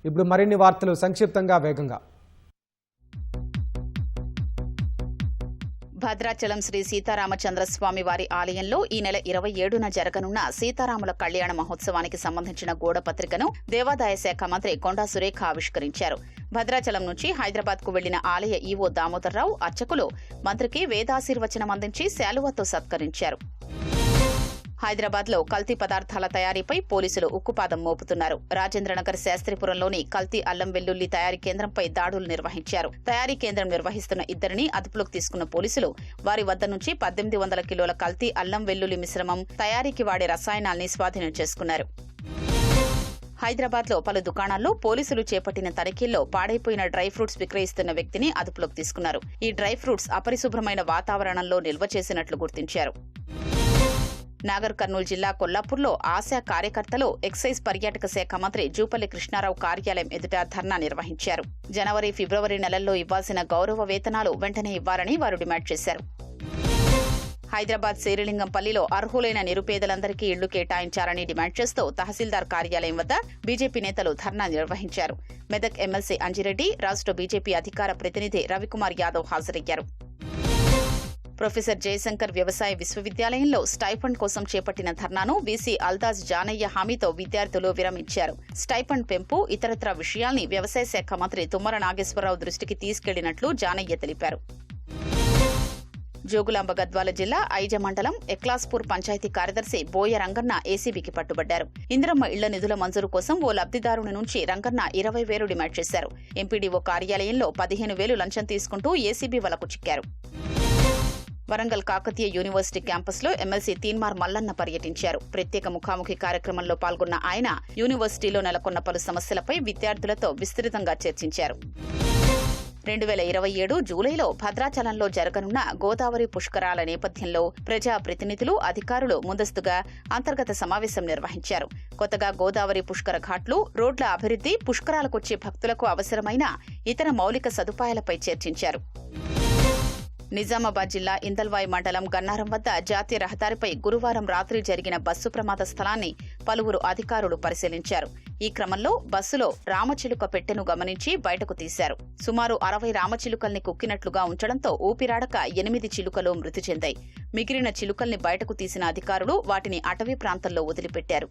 ఇప్పుడు మరిన్ని వార్తలు సంక్షిప్తంగా వేగంగా. భద్రాచలం శ్రీ సీతారామచంద్రస్వామి వారి ఆలయంలో ఈ నెల 27న జరగనున్న సీతారాముల కళ్యాణ మహోత్సవానికి సంబంధించిన గోడపత్రికను దేవాదాయ శాఖ మంత్రి కొండా సురేఖ ఆవిష్కరించారు. భద్రాచలం నుంచి హైదరాబాద్ కు వెళ్లిన ఆలయ ఈవో దామోదర్రావు అర్చకులు మంత్రికి వేదాశీర్వచనం అందించి శాలువాతో సత్కరించారు. హైదరాబాద్ లో కల్తీ పదార్థాల తయారీపై పోలీసులు ఉక్కుపాదం మోపుతున్నారు. రాజేంద్రనగర్ శాస్త్రిపురంలోని కల్తీ అల్లం వెల్లుల్లి తయారీ కేంద్రంపై దాడులు నిర్వహించారు. తయారీ కేంద్రం నిర్వహిస్తున్న ఇద్దరిని అదుపులోకి తీసుకున్న పోలీసులు వారి వద్ద నుంచి 1800 కిలోల కల్తీ అల్లం వెల్లుల్లి మిశ్రమం తయారీకి వాడే రసాయనాల్ని స్వాధీనం చేసుకున్నారు. హైదరాబాద్ లో పలు దుకాణాల్లో పోలీసులు చేపట్టిన తనిఖీల్లో పాడైపోయిన డ్రై ఫ్రూట్స్ విక్రయిస్తున్న వ్యక్తిని అదుపులోకి తీసుకున్నారు. ఈ డ్రై ఫ్రూట్స్ అపరిశుభ్రమైన వాతావరణంలో నిల్వ చేసినట్లు గుర్తించారు. నాగర్ కర్నూలు జిల్లా కొల్లాపూర్లో ఆశా కార్యకర్తలు ఎక్సైజ్ పర్యాటక శాఖ మంత్రి జూపల్లి కృష్ణారావు కార్యాలయం ఎదుట ధర్నా నిర్వహించారు. జనవరి, ఫిబ్రవరి నెలల్లో ఇవ్వాల్సిన గౌరవ వేతనాలు వెంటనే ఇవ్వాలని వారు డిమాండ్ చేశారు. హైదరాబాద్ శేరిలింగంపల్లిలో అర్హులైన నిరుపేదలందరికీ ఇళ్లు కేటాయించాలని డిమాండ్ చేస్తూ తహసీల్దార్ కార్యాలయం వద్ద బీజేపీ నేతలు ధర్నా నిర్వహించారు. మెదక్ ఎమ్మెల్సీ అంజిరెడ్డి, రాష్ట్ర బీజేపీ అధికార ప్రతినిధి రవికుమార్ యాదవ్ హాజరయ్యారు. ప్రొఫెసర్ జయశంకర్ వ్యవసాయ విశ్వవిద్యాలయంలో స్టైఫండ్ కోసం చేపట్టిన ధర్నాను వీసీ అల్దాజ్ జానయ్య హామీతో విద్యార్థులు విరమించారు. స్టైఫండ్ పెంపు, ఇతరత్ర విషయాల్ని వ్యవసాయ శాఖ మంత్రి తుమ్మల నాగేశ్వరరావు దృష్టికి తీసుకెళ్లినట్లు జానయ్య తెలిపారు. జోగులాంబ గద్వాల జిల్లా ఐజ మండలం ఎక్లాస్పూర్ పంచాయతీ కార్యదర్శి బోయ రంగన్న ఏసీబీకి పట్టుబడ్డారు. ఇందిరమ్మ ఇళ్ల నిధుల మంజూరు కోసం ఓ లబ్దిదారుని నుంచి రంగన్న 20,000 డిమాండ్ చేశారు. ఎంపీడీఓ కార్యాలయంలో 15,000 లంచం తీసుకుంటూ ఏసీబీ వలకు చిక్కారు. వరంగల్ కాకతీయ యూనివర్సిటీ క్యాంపస్లో ఎమ్మెల్సీ తీన్మార్ మల్లన్న పర్యటించారు. ప్రత్యేక ముఖాముఖి కార్యక్రమంలో పాల్గొన్న ఆయన యూనివర్సిటీలో నెలకొన్న పలు సమస్యలపై విద్యార్థులతో విస్తృతంగా చర్చించారు. 2027 జూలైలో భద్రాచలంలో జరగనున్న గోదావరి పుష్కరాల నేపథ్యంలో ప్రజా ప్రతినిధులు, అధికారులు ముందస్తుగా అంతర్గత సమావేశం నిర్వహించారు. కొత్తగా గోదావరి పుష్కర ఘాట్లు, రోడ్ల అభివృద్ధి, పుష్కరాలకొచ్చే భక్తులకు అవసరమైన ఇతర మౌలిక సదుపాయాలపై చర్చించారు. నిజామాబాద్ జిల్లా ఇందల్వాయి మండలం గన్నారం వద్ద జాతీయ రహదారిపై గురువారం రాత్రి జరిగిన బస్సు ప్రమాద స్థలాన్ని పలువురు అధికారులు పరిశీలించారు. ఈ క్రమంలో బస్సులో రామచిలుక పెట్టెను గమనించి బయటకు తీశారు. సుమారు 60 రామచిలుకల్ని కుక్కినట్లుగా ఉంచడంతో ఊపిరాడక 8 చిలుకలు మృతి చెందాయి. మిగిలిన చిలుకల్ని బయటకు తీసిన అధికారులు వాటిని అటవీ ప్రాంతంలో వదిలిపెట్టారు.